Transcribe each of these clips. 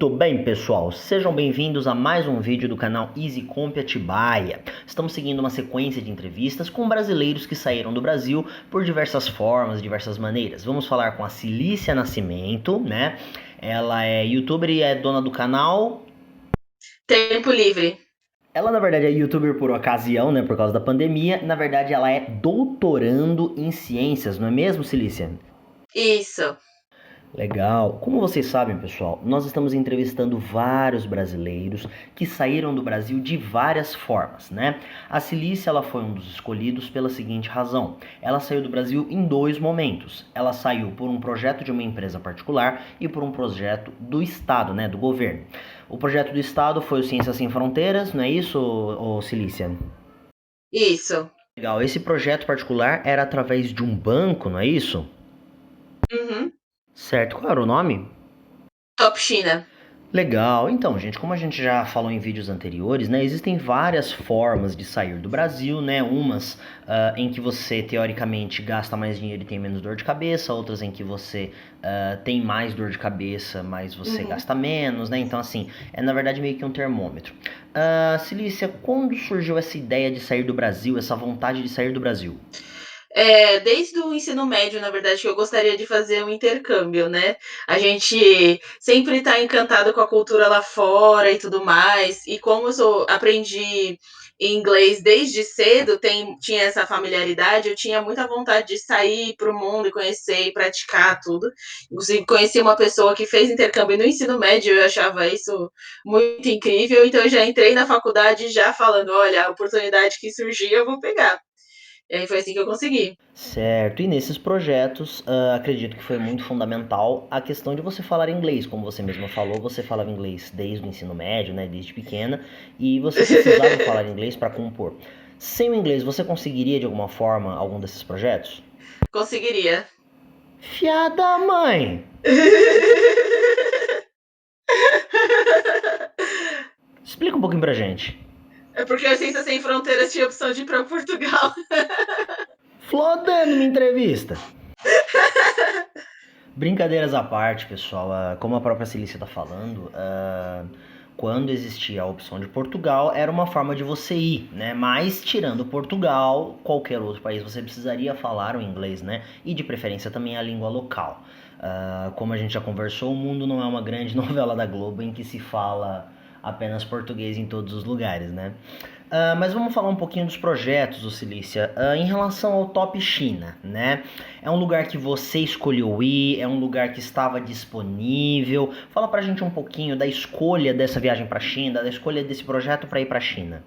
Muito bem, pessoal, sejam bem-vindos a mais um vídeo do canal EasyComp Atibaia. Estamos seguindo uma sequência de entrevistas com brasileiros que saíram do Brasil por diversas formas, diversas maneiras. Vamos falar com a Cilícia Nascimento, né? Ela é youtuber e é dona do canal Tempo Livre. Ela, na verdade, é youtuber por ocasião, né, por causa da pandemia. Na verdade, ela é doutorando em ciências, não é mesmo, Cilícia? Isso. Legal. Como vocês sabem, pessoal, nós estamos entrevistando vários brasileiros que saíram do Brasil de várias formas, né? A Cilícia, ela foi um dos escolhidos pela seguinte razão. Ela saiu do Brasil em dois momentos. Ela saiu por um projeto de uma empresa particular e por um projeto do Estado, né, do governo. O projeto do Estado foi o Ciências Sem Fronteiras, não é isso, Cilícia? Isso. Legal. Esse projeto particular era através de um banco, não é isso? Uhum. Certo. Qual era o nome? Top China. Legal. Então, gente, como a gente já falou em vídeos anteriores, né, existem várias formas de sair do Brasil, né, umas em que você, teoricamente, gasta mais dinheiro e tem menos dor de cabeça, outras em que você tem mais dor de cabeça, mas você gasta menos, né, então, assim, é, na verdade, meio que um termômetro. Cilícia, quando surgiu essa ideia de sair do Brasil, essa vontade de sair do Brasil? Desde o ensino médio, na verdade, que eu gostaria de fazer um intercâmbio, né? A gente sempre está encantado com a cultura lá fora e tudo mais. E como aprendi inglês desde cedo, tinha essa familiaridade, eu tinha muita vontade de sair para o mundo e conhecer e praticar tudo. Inclusive, conheci uma pessoa que fez intercâmbio no ensino médio, eu achava isso muito incrível. Então, eu já entrei na faculdade já falando: olha, a oportunidade que surgir, eu vou pegar. E aí foi assim que eu consegui. Certo, e nesses projetos, acredito que foi muito fundamental a questão de você falar inglês. Como você mesma falou, você falava inglês desde o ensino médio, né, desde pequena, e você precisava falar inglês para compor. Sem o inglês, você conseguiria de alguma forma algum desses projetos? Conseguiria. Fiada mãe! Explica um pouquinho pra gente. É porque a Ciência Sem Fronteiras tinha a opção de ir para Portugal. Flodando minha entrevista. Brincadeiras à parte, pessoal, como a própria Cilícia está falando, quando existia a opção de Portugal, era uma forma de você ir, né? Mas tirando Portugal, qualquer outro país você precisaria falar o inglês, né? E de preferência também a língua local. Como a gente já conversou, o mundo não é uma grande novela da Globo em que se fala apenas português em todos os lugares, né? Mas vamos falar um pouquinho dos projetos, Cilícia. Em relação ao Top China, né? É um lugar que você escolheu ir, é um lugar que estava disponível. Fala pra gente um pouquinho da escolha dessa viagem pra China, da escolha desse projeto para ir pra China.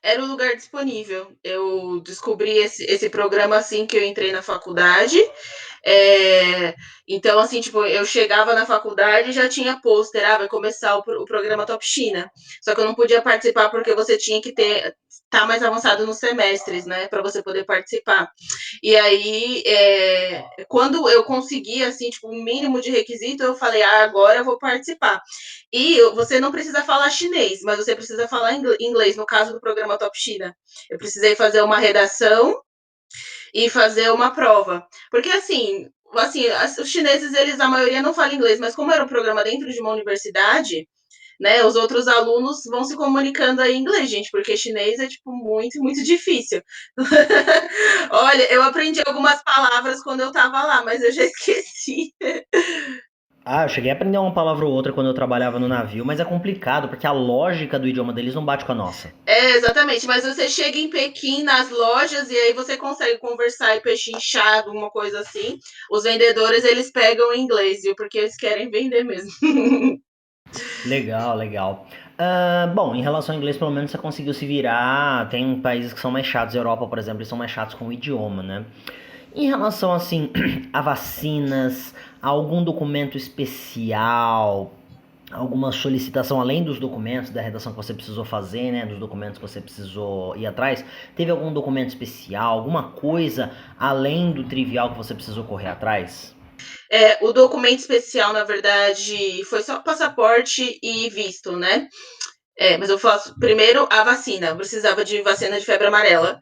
Era o lugar disponível. Eu descobri esse programa assim que eu entrei na faculdade. É, então, assim, tipo, eu chegava na faculdade e já tinha pôster, vai começar o programa Top China. Só que eu não podia participar porque você tinha que estar mais avançado nos semestres, né, para você poder participar. E aí, quando eu consegui, assim, tipo, um mínimo de requisito, eu falei, agora eu vou participar. E você não precisa falar chinês, mas você precisa falar inglês, no caso do programa Top China. Eu precisei fazer uma redação e fazer uma prova. Porque, assim, os chineses, eles, a maioria não fala inglês, mas como era um programa dentro de uma universidade, né, os outros alunos vão se comunicando aí em inglês, gente, porque chinês é, tipo, muito, muito difícil. Olha, eu aprendi algumas palavras quando eu tava lá, mas eu já esqueci. Eu cheguei a aprender uma palavra ou outra quando eu trabalhava no navio, mas é complicado porque a lógica do idioma deles não bate com a nossa. Exatamente, mas você chega em Pequim nas lojas e aí você consegue conversar e pechinchar, alguma coisa assim. Os vendedores, eles pegam em inglês, viu? Porque eles querem vender mesmo. Legal, legal. Bom, em relação ao inglês, pelo menos você conseguiu se virar. Tem países que são mais chatos, a Europa, por exemplo, eles são mais chatos com o idioma, né? Em relação, assim, a vacinas, a algum documento especial, alguma solicitação além dos documentos da redação que você precisou fazer, né? Dos documentos que você precisou ir atrás, teve algum documento especial, alguma coisa além do trivial que você precisou correr atrás? O documento especial, na verdade, foi só passaporte e visto, né? Mas eu faço primeiro a vacina. Eu precisava de vacina de febre amarela.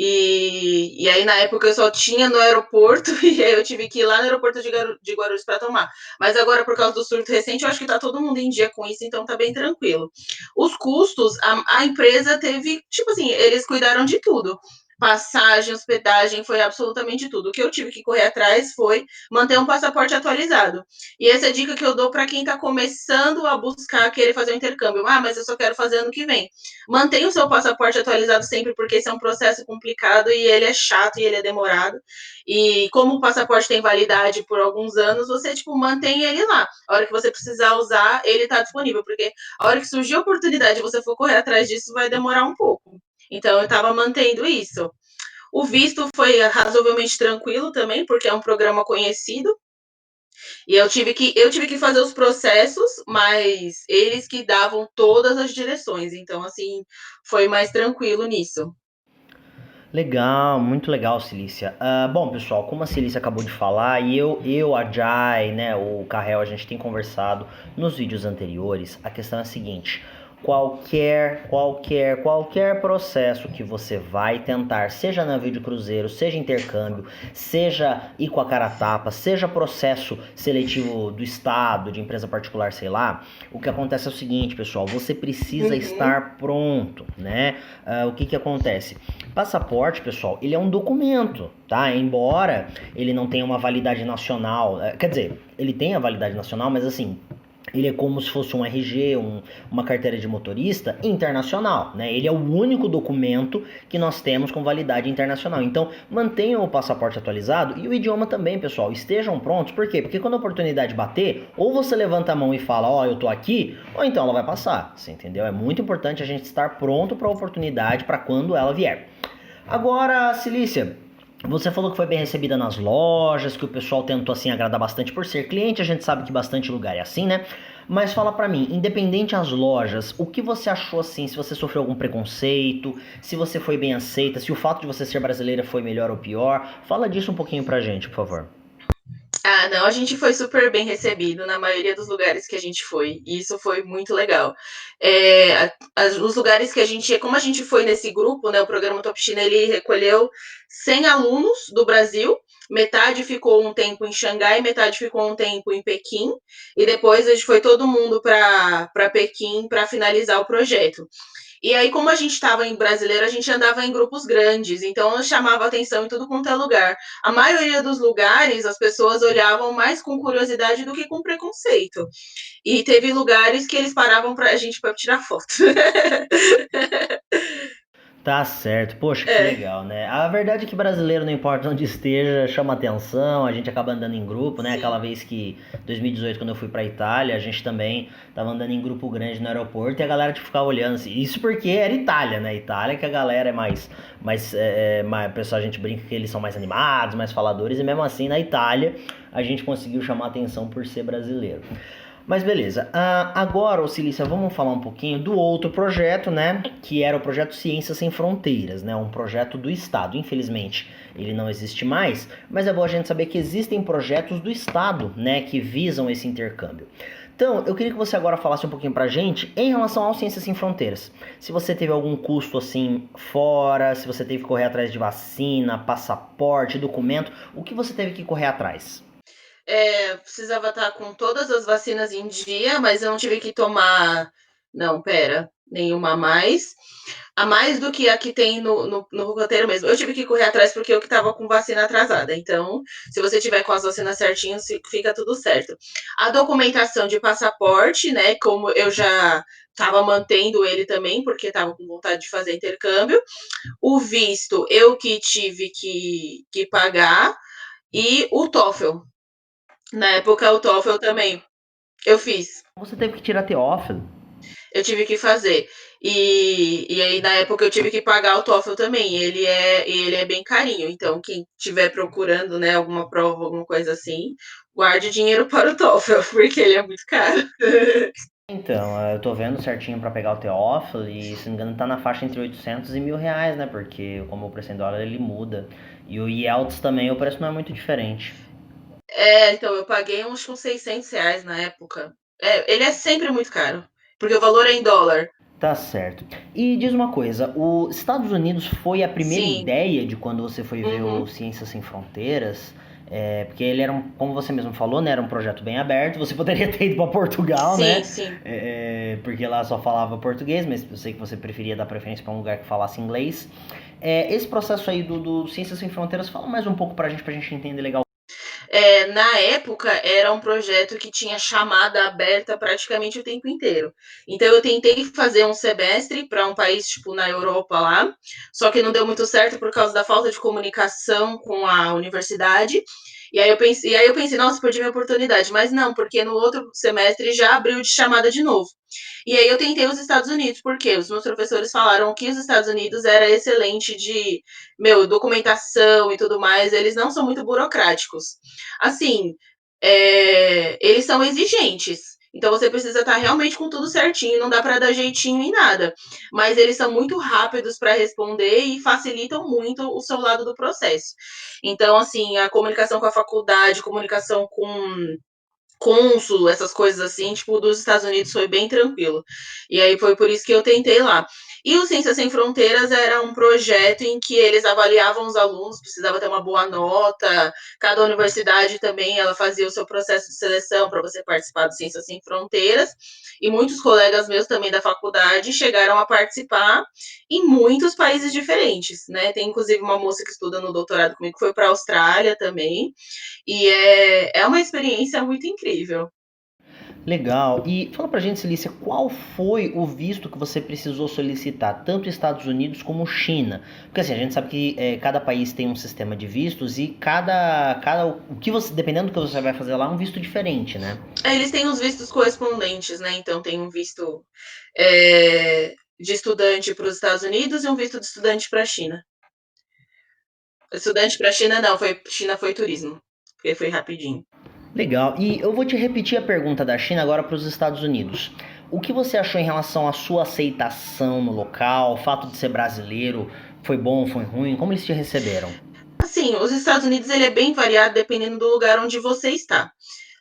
E aí, na época, eu só tinha no aeroporto, e aí eu tive que ir lá no aeroporto de Guarulhos para tomar. Mas agora, por causa do surto recente, eu acho que tá todo mundo em dia com isso, então tá bem tranquilo. Os custos, a empresa teve, tipo assim, eles cuidaram de tudo. Passagem, hospedagem, foi absolutamente tudo. O que eu tive que correr atrás foi manter um passaporte atualizado. E essa é a dica que eu dou para quem está começando a buscar querer fazer o intercâmbio. Ah, mas eu só quero fazer ano que vem. Mantenha o seu passaporte atualizado sempre, porque esse é um processo complicado e ele é chato e ele é demorado. E como o passaporte tem validade por alguns anos, você tipo mantém ele lá. A hora que você precisar usar, ele está disponível, porque a hora que surgir a oportunidade e você for correr atrás disso, vai demorar um pouco. Então eu estava mantendo isso. O visto foi razoavelmente tranquilo também, porque é um programa conhecido. E eu tive que fazer os processos, mas eles que davam todas as direções. Então, assim, foi mais tranquilo nisso. Legal, muito legal, Cilícia. Bom, pessoal, como a Cilícia acabou de falar, e a Jai, né, o Carrel, a gente tem conversado nos vídeos anteriores, a questão é a seguinte: qualquer processo que você vai tentar, seja navio de cruzeiro, seja intercâmbio, seja ir com a cara a tapa, seja processo seletivo do Estado, de empresa particular, sei lá, o que acontece é o seguinte, pessoal, você precisa estar pronto, né? O que acontece? Passaporte, pessoal, ele é um documento, tá? Embora ele não tenha uma validade nacional, quer dizer, ele tem a validade nacional, mas assim, ele é como se fosse um RG, uma carteira de motorista internacional, né? Ele é o único documento que nós temos com validade internacional. Então, mantenham o passaporte atualizado e o idioma também, pessoal. Estejam prontos, por quê? Porque quando a oportunidade bater, ou você levanta a mão e fala, ó, eu tô aqui, ou então ela vai passar, você entendeu? É muito importante a gente estar pronto para a oportunidade, para quando ela vier. Agora, Cilícia, você falou que foi bem recebida nas lojas, que o pessoal tentou assim agradar bastante por ser cliente, a gente sabe que bastante lugar é assim, né? Mas fala pra mim, independente as lojas, o que você achou assim, se você sofreu algum preconceito, se você foi bem aceita, se o fato de você ser brasileira foi melhor ou pior, fala disso um pouquinho pra gente, por favor. Ah, não, a gente foi super bem recebido na maioria dos lugares que a gente foi. E isso foi muito legal. Os lugares que a gente, como a gente foi nesse grupo, né, o programa Top China, ele recolheu 100 alunos do Brasil. Metade ficou um tempo em Xangai, metade ficou um tempo em Pequim. E depois a gente foi todo mundo para Pequim para finalizar o projeto. E aí, como a gente estava em brasileiro, a gente andava em grupos grandes, então chamava atenção em tudo quanto é lugar. A maioria dos lugares, as pessoas olhavam mais com curiosidade do que com preconceito. E teve lugares que eles paravam pra gente para tirar foto. Tá certo, poxa, que É, legal, né? A verdade é que brasileiro, não importa onde esteja, chama atenção, a gente acaba andando em grupo, né? Aquela sim. vez que, 2018, quando eu fui pra Itália, a gente também tava andando em grupo grande no aeroporto e a galera tipo, ficava olhando assim. Isso porque era Itália, né? Itália que a galera é mais, pessoal, a gente brinca que eles são mais animados, mais faladores, e mesmo assim, na Itália, a gente conseguiu chamar atenção por ser brasileiro. Mas beleza. Agora, ô Cilícia, vamos falar um pouquinho do outro projeto, né? Que era o projeto Ciências Sem Fronteiras, né? Um projeto do Estado. Infelizmente, ele não existe mais, mas é bom a gente saber que existem projetos do Estado, né? Que visam esse intercâmbio. Então, eu queria que você agora falasse um pouquinho pra gente em relação ao Ciências Sem Fronteiras. Se você teve algum custo assim fora, se você teve que correr atrás de vacina, passaporte, documento, o que você teve que correr atrás? Precisava estar com todas as vacinas em dia, mas eu não tive que tomar. Não, pera, nenhuma a mais. A mais do que a que tem no roteiro mesmo. Eu tive que correr atrás porque eu que estava com vacina atrasada. Então, se você tiver com as vacinas certinhas, fica tudo certo. A documentação de passaporte, né? Como eu já estava mantendo ele também, porque estava com vontade de fazer intercâmbio. O visto, eu que tive que pagar. E o TOEFL. Na época, o TOEFL também. Eu fiz. Você teve que tirar Teófilo. Eu tive que fazer. E aí, na época, eu tive que pagar o TOEFL também. Ele é bem carinho. Então, quem estiver procurando, né, alguma prova, alguma coisa assim, guarde dinheiro para o TOEFL, porque ele é muito caro. Então, eu tô vendo certinho pra pegar o Teófilo e, se não me engano, tá na faixa entre 800 e R$ 1.000, né? Porque como o preço em dólar, ele muda. E o IELTS também, o preço não é muito diferente. Então, eu paguei uns R$ 600 na época. Ele é sempre muito caro, porque o valor é em dólar. Tá certo. E diz uma coisa, os Estados Unidos foi a primeira Sim. ideia de quando você foi ver o Uhum. Ciências Sem Fronteiras? Porque ele era, como você mesmo falou, né, era um projeto bem aberto. Você poderia ter ido para Portugal, Sim, né? sim. Porque lá só falava português, mas eu sei que você preferia dar preferência para um lugar que falasse inglês. Esse processo aí do Ciências Sem Fronteiras, fala mais um pouco pra gente entender legal. Na época, era um projeto que tinha chamada aberta praticamente o tempo inteiro. Então, eu tentei fazer um semestre para um país, tipo, na Europa lá, só que não deu muito certo por causa da falta de comunicação com a universidade. E aí eu pensei, nossa, perdi minha oportunidade. Mas não, porque no outro semestre já abriu de chamada de novo. E aí eu tentei os Estados Unidos, porque os meus professores falaram que os Estados Unidos era excelente de, documentação e tudo mais, eles não são muito burocráticos. Assim, eles são exigentes. Então você precisa estar realmente com tudo certinho, não dá para dar jeitinho em nada. Mas eles são muito rápidos para responder e facilitam muito o seu lado do processo. Então, assim, a comunicação com a faculdade, comunicação com cônsul, essas coisas assim, tipo, dos Estados Unidos foi bem tranquilo. E aí foi por isso que eu tentei lá. E o Ciências Sem Fronteiras era um projeto em que eles avaliavam os alunos, precisava ter uma boa nota. Cada universidade também ela fazia o seu processo de seleção para você participar do Ciências Sem Fronteiras. E muitos colegas meus também da faculdade chegaram a participar em muitos países diferentes, né? Tem inclusive uma moça que estuda no doutorado comigo que foi para a Austrália também. E é uma experiência muito incrível. Legal. E fala pra gente, Celícia, qual foi o visto que você precisou solicitar, tanto Estados Unidos como China? Porque assim, a gente sabe que cada país tem um sistema de vistos e o que você, dependendo do que você vai fazer lá, é um visto diferente, né? Eles têm os vistos correspondentes, né? Então tem um visto de estudante para os Estados Unidos e um visto de estudante para a China. Estudante para a China não, China foi turismo, porque foi rapidinho. Legal. E eu vou te repetir a pergunta da China agora para os Estados Unidos. O que você achou em relação à sua aceitação no local, o fato de ser brasileiro, foi bom, foi ruim? Como eles te receberam? Assim, os Estados Unidos ele é bem variado dependendo do lugar onde você está.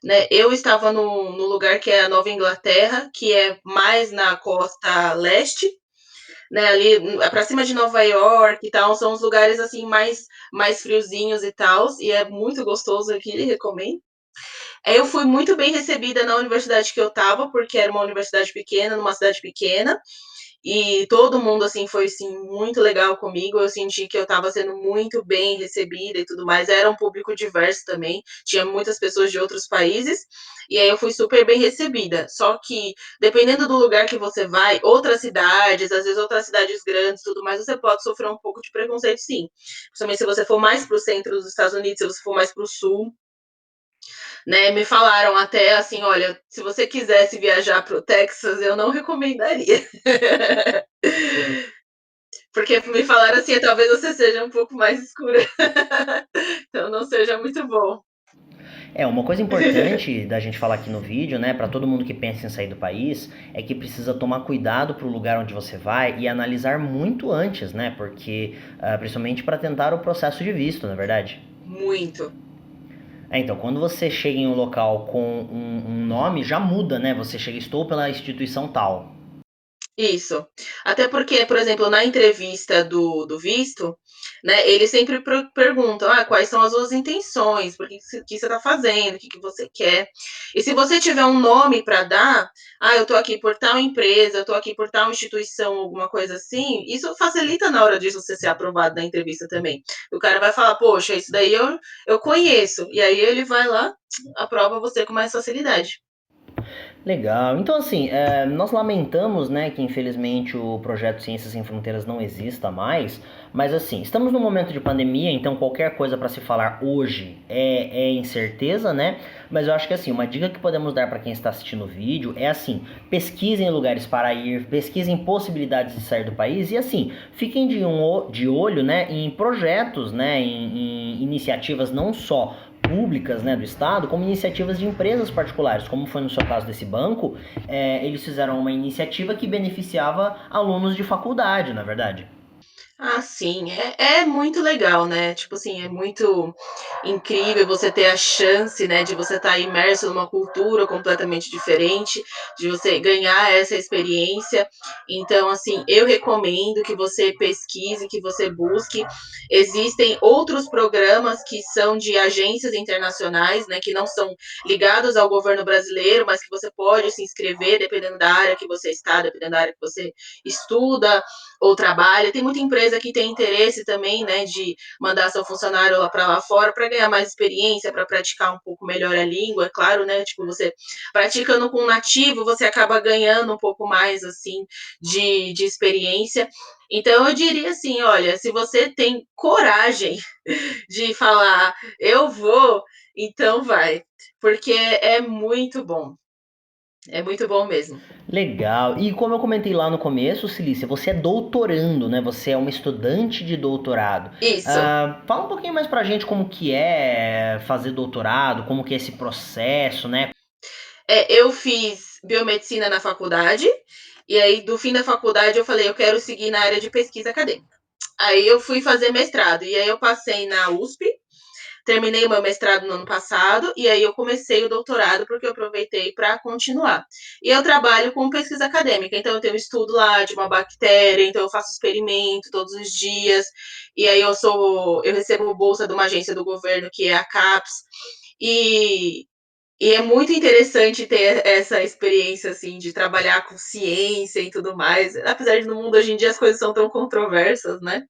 Né? Eu estava no lugar que é a Nova Inglaterra, que é mais na costa leste, né, ali para cima de Nova York e tal, são os lugares assim mais friozinhos e tal, e é muito gostoso aqui, recomendo. Eu fui muito bem recebida na universidade que eu estava, porque era uma universidade pequena, numa cidade pequena, e todo mundo assim foi assim muito legal comigo. Eu senti que eu estava sendo muito bem recebida e tudo mais. Era um público diverso também, tinha muitas pessoas de outros países. E aí eu fui super bem recebida. Só que dependendo do lugar que você vai, outras cidades, às vezes outras cidades grandes, tudo mais, você pode sofrer um pouco de preconceito, sim. Principalmente se você for mais para o centro dos Estados Unidos, se você for mais para o sul, né? Me falaram até assim, olha, se você quisesse viajar para o Texas, eu não recomendaria. Porque me falaram assim, talvez você seja um pouco mais escura. Então não seja muito bom. Uma coisa importante da gente falar aqui no vídeo, né, para todo mundo que pensa em sair do país, é que precisa tomar cuidado pro lugar onde você vai e analisar muito antes, né, porque principalmente para tentar o processo de visto, não é verdade? Muito. Então, quando você chega em um local com um nome, já muda, né? Você chega, estou pela instituição tal. Isso. Até porque, por exemplo, na entrevista do visto, né, eles sempre perguntam, quais são as suas intenções, por que você está fazendo, o que você quer. E se você tiver um nome para dar, eu estou aqui por tal empresa, eu estou aqui por tal instituição, alguma coisa assim, isso facilita na hora de você ser aprovado na entrevista também. O cara vai falar, poxa, isso daí eu conheço. E aí ele vai lá, aprova você com mais facilidade. Legal. Então, assim, nós lamentamos, né, que infelizmente o projeto Ciências Sem Fronteiras não exista mais, mas assim, estamos num momento de pandemia, então qualquer coisa para se falar hoje é incerteza, né? Mas eu acho que assim, uma dica que podemos dar para quem está assistindo o vídeo é assim, pesquisem lugares para ir, pesquisem possibilidades de sair do país e assim, fiquem de olho, né, em projetos, né, em iniciativas não só públicas, né, do Estado, como iniciativas de empresas particulares, como foi no seu caso desse banco, eles fizeram uma iniciativa que beneficiava alunos de faculdade, na verdade. Ah, sim, é muito legal, né, tipo assim, é muito incrível você ter a chance, né, de você estar imerso numa cultura completamente diferente, de você ganhar essa experiência. Então, assim, eu recomendo que você pesquise, que você busque. Existem outros programas que são de agências internacionais, né, que não são ligados ao governo brasileiro, mas que você pode se inscrever dependendo da área que você está, dependendo da área que você estuda ou trabalha. Tem muita empresa que tem interesse também, né, de mandar seu funcionário lá para lá fora para ganhar mais experiência, para praticar um pouco melhor a língua, é claro, né? Tipo, você praticando com um nativo, você acaba ganhando um pouco mais assim de experiência. Então eu diria assim, olha, se você tem coragem de falar eu vou, então vai, porque é muito bom mesmo. Legal. E como eu comentei lá no começo, Cilícia, você é doutorando, né? Você é uma estudante de doutorado. Isso. Fala um pouquinho mais pra gente como que é fazer doutorado, como que é esse processo, né? Eu fiz biomedicina na faculdade, e aí do fim da faculdade eu falei, eu quero seguir na área de pesquisa acadêmica. Aí eu fui fazer mestrado, e aí eu passei na USP, terminei o meu mestrado no ano passado, e aí eu comecei o doutorado, porque eu aproveitei para continuar. E eu trabalho com pesquisa acadêmica, então eu tenho um estudo lá de uma bactéria, então eu faço experimento todos os dias, e aí eu recebo bolsa de uma agência do governo, que é a CAPES, e é muito interessante ter essa experiência, assim, de trabalhar com ciência e tudo mais. Apesar de no mundo hoje em dia as coisas são tão controversas, né?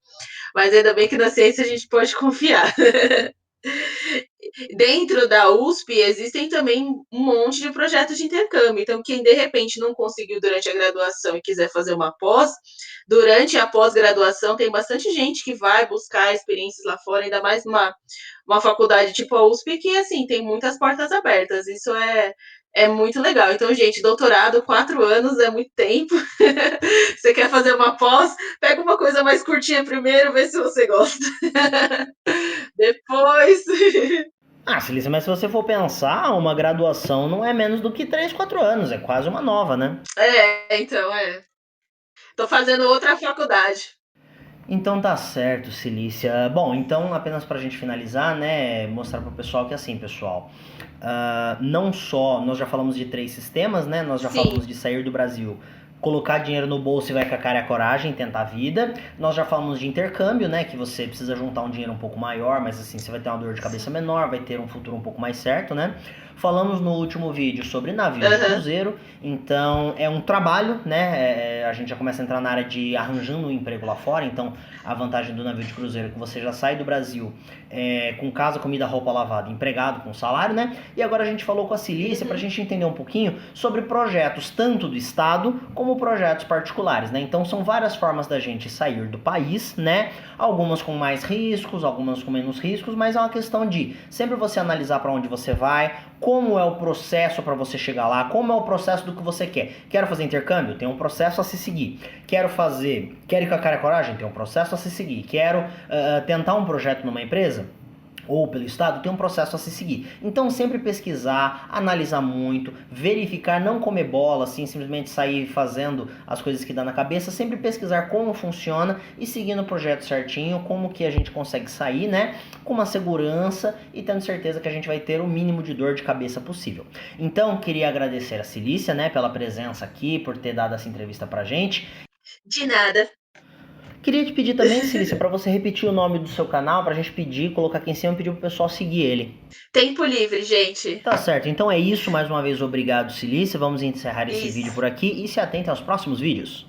Mas ainda bem que na ciência a gente pode confiar. Dentro da USP existem também um monte de projetos de intercâmbio. Então, quem de repente não conseguiu durante a graduação e quiser fazer uma pós, durante a pós-graduação tem bastante gente que vai buscar experiências lá fora, ainda mais uma faculdade tipo a USP, que assim, tem muitas portas abertas. Isso é muito legal. Então, gente, doutorado, 4 anos é muito tempo. Você quer fazer uma pós? Pega uma coisa mais curtinha primeiro, vê se você gosta. Depois. Ah, Cilícia, mas se você for pensar, uma graduação não é menos do que 3, 4 anos, é quase uma nova, né? Então, é. Tô fazendo outra faculdade. Então tá certo, Cilícia. Bom, então apenas pra gente finalizar, né, mostrar pro pessoal que assim, pessoal, não só, nós já falamos de 3 sistemas, né, nós já Sim. falamos de sair do Brasil, colocar dinheiro no bolso e vai com a cara e a coragem, tentar a vida. Nós já falamos de intercâmbio, né, que você precisa juntar um dinheiro um pouco maior, mas assim, você vai ter uma dor de cabeça menor, vai ter um futuro um pouco mais certo, né. Falamos no último vídeo sobre navios de Aham. cruzeiro, então é um trabalho, né, a gente já começa a entrar na área de arranjando um emprego lá fora, então a vantagem do navio de cruzeiro é que você já sai do Brasil com casa, comida, roupa lavada, empregado com salário, né? E agora a gente falou com a Cilícia pra gente entender um pouquinho sobre projetos tanto do Estado como projetos particulares, né? Então são várias formas da gente sair do país, né? Algumas com mais riscos, algumas com menos riscos, mas é uma questão de sempre você analisar para onde você vai, como é o processo para você chegar lá, como é o processo do que você quer. Quero fazer intercâmbio? Tem um processo a se seguir. Quero ir com a cara e a coragem? Tem um processo a se seguir. Quero tentar um projeto numa empresa? Ou pelo Estado, tem um processo a se seguir. Então, sempre pesquisar, analisar muito, verificar, não comer bola, assim, simplesmente sair fazendo as coisas que dá na cabeça, sempre pesquisar como funciona e seguindo o projeto certinho, como que a gente consegue sair, né, com uma segurança e tendo certeza que a gente vai ter o mínimo de dor de cabeça possível. Então, queria agradecer a Cilícia, né, pela presença aqui, por ter dado essa entrevista pra gente. De nada. Queria te pedir também, Cilícia, para você repetir o nome do seu canal, pra gente pedir, colocar aqui em cima e pedir pro pessoal seguir ele. Tempo livre, gente. Tá certo, então é isso. Mais uma vez, obrigado, Cilícia. Vamos encerrar esse vídeo Isso. por aqui e se atentem aos próximos vídeos.